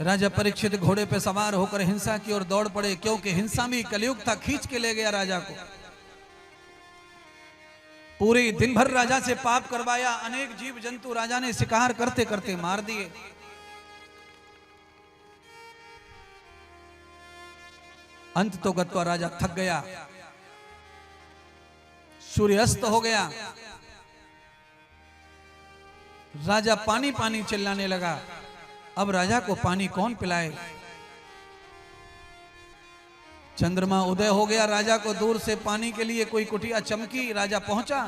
राजा परीक्षित घोड़े पे सवार होकर हिंसा की ओर दौड़ पड़े, क्योंकि हिंसा में कलयुग था, खींच के ले गया राजा को। पूरी दिन भर राजा से पाप करवाया, अनेक जीव जंतु राजा ने शिकार करते करते मार दिए। अंत तो गत्वा राजा थक गया, सूर्य अस्त हो गया। राजा पानी पानी चिल्लाने लगा। अब राजा को पानी कौन पिलाए? चंद्रमा उदय हो गया, राजा को दूर से पानी के लिए कोई कुटिया चमकी। राजा पहुंचा,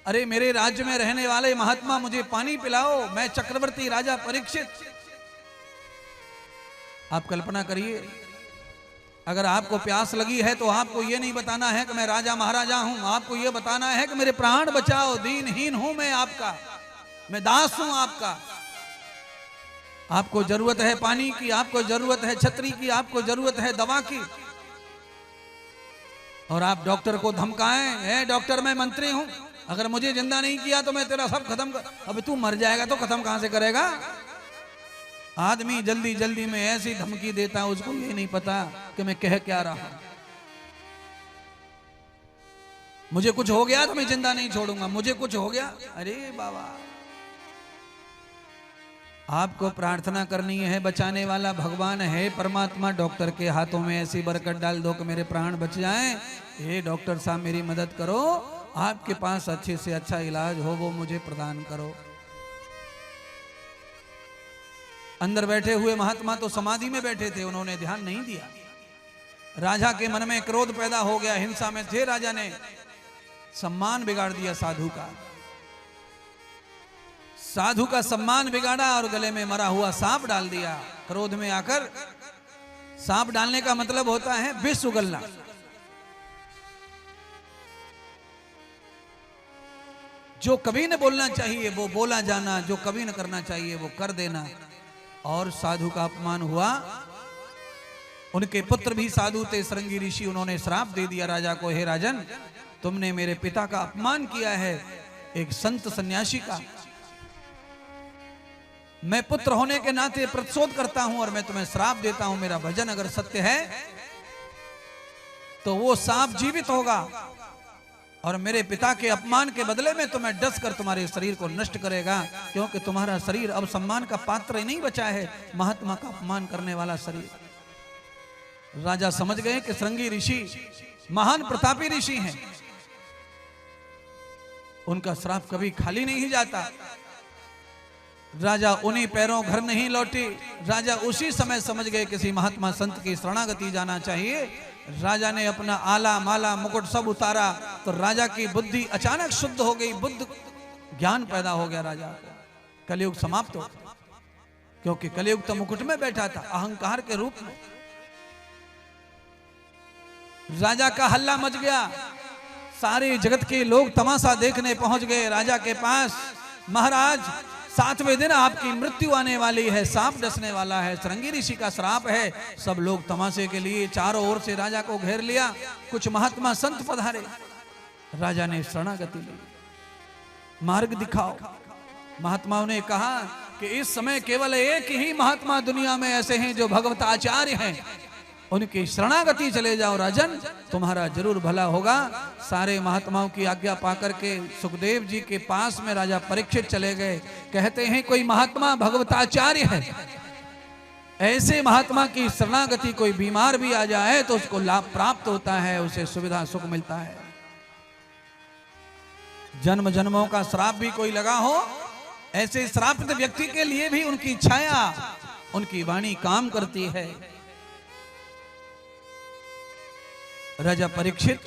अरे मेरे राज्य में रहने वाले महात्मा, मुझे पानी पिलाओ, मैं चक्रवर्ती राजा परीक्षित। आप कल्पना करिए, अगर आपको प्यास लगी है तो आपको यह नहीं बताना है कि मैं राजा महाराजा हूं, आपको यह बताना है कि मेरे प्राण बचाओ, दीनहीन हूं मैं आपका, मैं दास हूं आपका। आपको जरूरत है पानी की, आपको जरूरत है छतरी की, आपको जरूरत है दवा की, और आप डॉक्टर को धमकाएं, है डॉक्टर मैं मंत्री हूं, अगर मुझे जिंदा नहीं किया तो मैं तेरा सब खत्म कर। अब तू मर जाएगा तो खत्म कहां से करेगा? आदमी जल्दी जल्दी में ऐसी धमकी देता, उसको ये नहीं पता कि मैं कह क्या रहा हूं। मुझे कुछ हो गया तो मैं जिंदा नहीं छोड़ूंगा, मुझे कुछ हो गया, अरे बाबा। आपको प्रार्थना करनी है, बचाने वाला भगवान है, परमात्मा। डॉक्टर के हाथों में ऐसी बरकत डाल दो कि मेरे प्राण बच जाएं। हे डॉक्टर साहब मेरी मदद करो, आपके पास अच्छे से अच्छा इलाज हो वो मुझे प्रदान करो। अंदर बैठे हुए महात्मा तो समाधि में बैठे थे, उन्होंने ध्यान नहीं दिया। राजा के मन में क्रोध पैदा हो गया, हिंसा में थे, राजा ने सम्मान बिगाड़ दिया साधु का, साधु का सम्मान बिगाड़ा और गले में मरा हुआ सांप डाल दिया। क्रोध में आकर, सांप डालने का मतलब होता है विष उगलना। जो कभी न बोलना चाहिए वो बोला जाना, जो कभी न करना चाहिए वो कर देना। और साधु का अपमान हुआ। उनके पुत्र भी साधु थे, श्रृंगी ऋषि, उन्होंने श्राप दे दिया राजा को, हे राजन तुमने मेरे पिता का अपमान किया है, एक संत सन्यासी का। मैं पुत्र होने के नाते प्रतिशोध करता हूं और मैं तुम्हें श्राप देता हूं। मेरा भजन अगर सत्य है तो वो सांप जीवित होगा और मेरे पिता के अपमान के बदले में तुम्हें डस कर तुम्हारे शरीर को नष्ट करेगा, क्योंकि तुम्हारा शरीर अब सम्मान का पात्र ही नहीं बचा है, महात्मा का अपमान करने वाला शरीर। राजा समझ गए कि श्रृंगी ऋषि महान प्रतापी ऋषि हैं, उनका श्राप कभी खाली नहीं जाता। राजा उन्हीं पैरों घर नहीं लौटी। राजा उसी समय समझ गए किसी महात्मा संत की शरणागति जाना चाहिए। राजा ने अपना आला माला मुकुट सब उतारा तो राजा की बुद्धि अचानक शुद्ध हो गई, बुद्ध ज्ञान पैदा हो गया राजा को। कलयुग समाप्त हो, क्योंकि कलयुग तो मुकुट में बैठा था, अहंकार के रूप में। राजा का हल्ला मच गया, सारे जगत के लोग तमाशा देखने पहुंच गए राजा के पास। महाराज 7वें दिन आपकी मृत्यु आने वाली है, सांप डसने वाला है, श्रृंगी ऋषि का श्राप है। सब लोग तमाशे के लिए चारों ओर से राजा को घेर लिया। कुछ महात्मा संत पधारे, राजा ने शरणागति ली, मार्ग दिखाओ। महात्माओं ने कहा कि इस समय केवल एक ही महात्मा दुनिया में ऐसे हैं जो भगवत आचार्य हैं, उनकी शरणागति चले जाओ राजन, तुम्हारा जरूर भला होगा। सारे महात्माओं की आज्ञा पाकर के सुखदेव जी के पास में राजा परीक्षित चले गए। कहते हैं कोई महात्मा भगवताचार्य है, ऐसे महात्मा की शरणागति कोई बीमार भी आ जाए तो उसको लाभ प्राप्त होता है, उसे सुविधा सुख मिलता है। जन्म जन्मों का श्राप भी कोई लगा हो, ऐसे श्रापित व्यक्ति के लिए भी उनकी छाया, उनकी वाणी काम करती है। राजा परीक्षित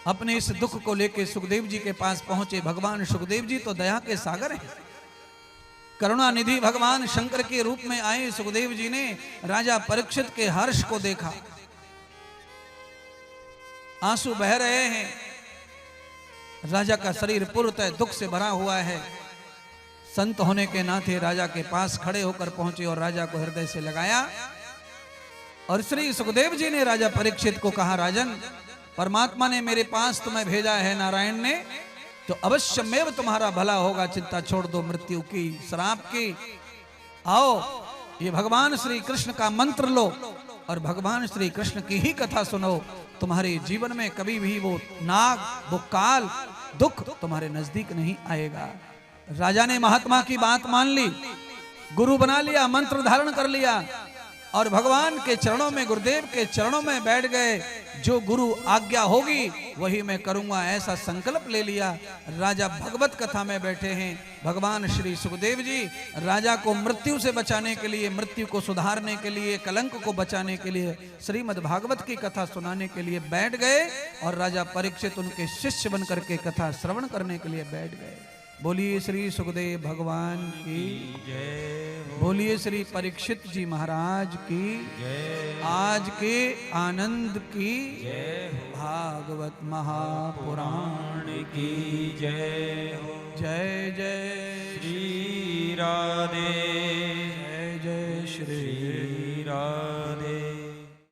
अपने इस दुख को लेकर सुखदेव जी के पास पहुंचे। भगवान सुखदेव जी तो दया के सागर हैं, करुणा निधि भगवान शंकर के रूप में आए। सुखदेव जी ने राजा परीक्षित के हर्ष को देखा, आंसू बह रहे हैं, राजा का शरीर पूर्णतः दुख से भरा हुआ है। संत होने के नाते राजा के पास खड़े होकर पहुंचे और राजा को हृदय से लगाया। और श्री सुखदेव जी ने राजा परीक्षित को कहा, राजन परमात्मा ने मेरे पास तुम्हें भेजा है, नारायण ने, तो अवश्यमेव तुम्हारा भला होगा। चिंता छोड़ दो मृत्यु की, श्राप की। आओ ये भगवान श्री कृष्ण का मंत्र लो और भगवान श्री कृष्ण की ही कथा सुनो। तुम्हारे जीवन में कभी भी वो नाग, वो काल, दुख तुम्हारे नजदीक नहीं आएगा। राजा ने महात्मा की बात मान ली, गुरु बना लिया, मंत्र धारण कर लिया और भगवान के चरणों में, गुरुदेव के चरणों में बैठ गए। जो गुरु आज्ञा होगी वही मैं करूंगा, ऐसा संकल्प ले लिया। राजा भगवत कथा में बैठे हैं। भगवान श्री सुखदेव जी राजा को मृत्यु से बचाने के लिए, मृत्यु को सुधारने के लिए, कलंक को बचाने के लिए श्रीमद् भागवत की कथा सुनाने के लिए बैठ गए और राजा परीक्षित उनके शिष्य बन करके कथा श्रवण करने के लिए बैठ गए। बोलिए श्री सुखदेव भगवान की जय, बोलिए श्री परीक्षित जी महाराज की जय, आज के आनंद की जय, भागवत महापुराण की जय। जय जय श्री राधे, जय जय श्री राधे।